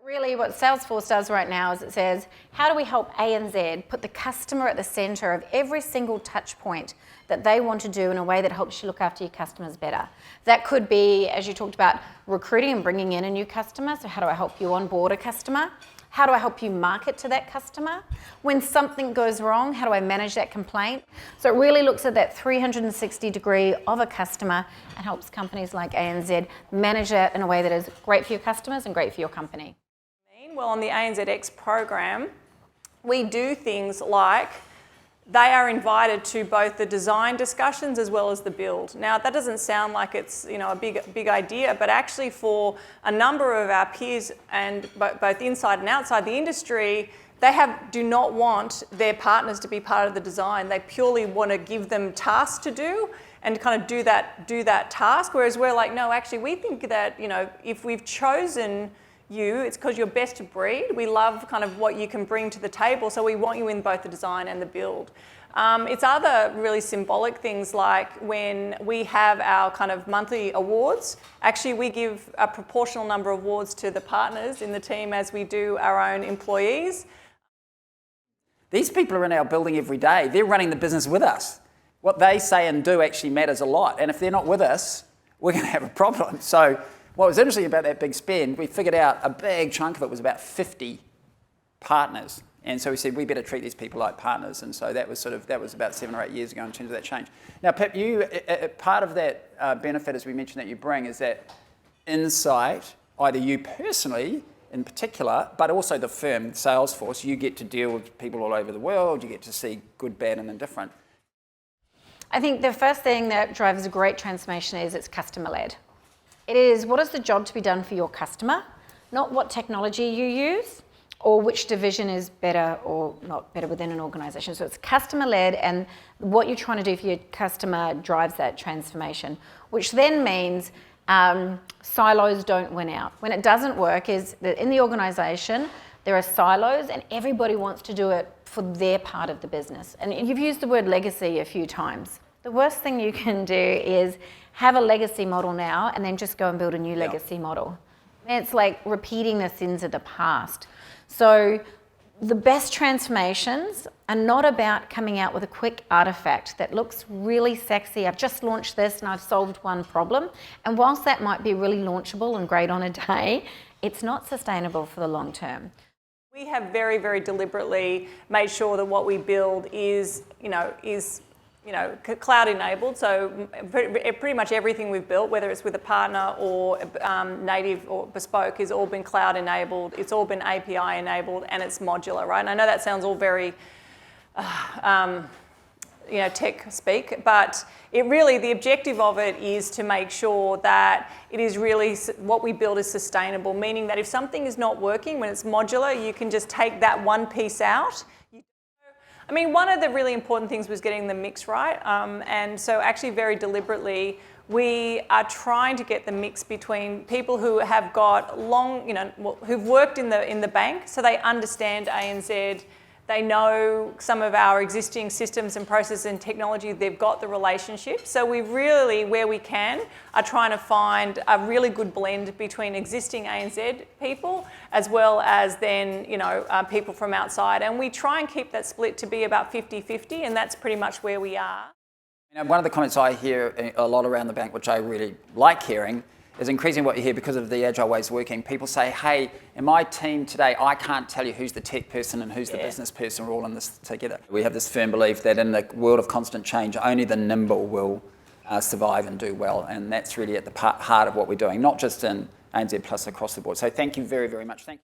Really what Salesforce does right now is it says, how do we help ANZ put the customer at the centre of every single touch point that they want to do in a way that helps you look after your customers better? That could be, as you talked about, recruiting and bringing in a new customer. So how do I help you onboard a customer? How do I help you market to that customer? When something goes wrong, how do I manage that complaint? So it really looks at that 360 degree of a customer and helps companies like ANZ manage that in a way that is great for your customers and great for your company. Well, on the ANZX program, we do things like they are invited to both the design discussions as well as the build. Now, that doesn't sound like it's a big idea, but actually for a number of our peers and both inside and outside the industry, they do not want their partners to be part of the design. They purely want to give them tasks to do and kind of do that task. Whereas we're like, no, actually, we think that if we've chosen you, it's because you're best of breed. We love kind of what you can bring to the table, so we want you in both the design and the build. It's other really symbolic things like when we have our kind of monthly awards, actually we give a proportional number of awards to the partners in the team as we do our own employees. These people are in our building every day. They're running the business with us. What they say and do actually matters a lot, and if they're not with us, we're going to have a problem. So what was interesting about that big spend, we figured out a big chunk of it was about 50 partners. And so we said, we better treat these people like partners. And so that was about 7 or 8 years ago in terms of that change. Now, Pip, part of that benefit, as we mentioned, that you bring is that insight, either you personally in particular, but also the firm, Salesforce. You get to deal with people all over the world. You get to see good, bad, and indifferent. I think the first thing that drives a great transformation is it's customer-led. It is, what is the job to be done for your customer, not what technology you use or which division is better or not better within an organisation. So it's customer-led, and what you're trying to do for your customer drives that transformation, which then means silos don't win out. When it doesn't work is that in the organisation, there are silos and everybody wants to do it for their part of the business. And you've used the word legacy a few times. The worst thing you can do is have a legacy model now and then just go and build a new legacy model. It's like repeating the sins of the past. So the best transformations are not about coming out with a quick artifact that looks really sexy. I've just launched this and I've solved one problem. And whilst that might be really launchable and great on a day, it's not sustainable for the long term. We have very, very deliberately made sure that what we build is cloud enabled. So pretty much everything we've built, whether it's with a partner or native or bespoke, has all been cloud enabled. It's all been API enabled, and it's modular, right? And I know that sounds all very tech speak, but the objective of it is to make sure that it is really, what we build is sustainable, meaning that if something is not working, when it's modular, you can just take that one piece out. I mean, one of the really important things was getting the mix right, and so actually very deliberately, we are trying to get the mix between people who have got who've worked in the bank, so they understand ANZ, they know some of our existing systems and processes and technology, they've got the relationship. So we really, where we can, are trying to find a really good blend between existing ANZ people as well as then, people from outside. And we try and keep that split to be about 50-50, and that's pretty much where we are. One of the comments I hear a lot around the bank, which I really like hearing, is increasingly what you hear because of the agile ways of working. People say, hey, in my team today, I can't tell you who's the tech person and who's the business person. We're all in this together. We have this firm belief that in the world of constant change, only the nimble will survive and do well. And that's really at the heart of what we're doing, not just in ANZ Plus across the board. So thank you very, very much. Thank you.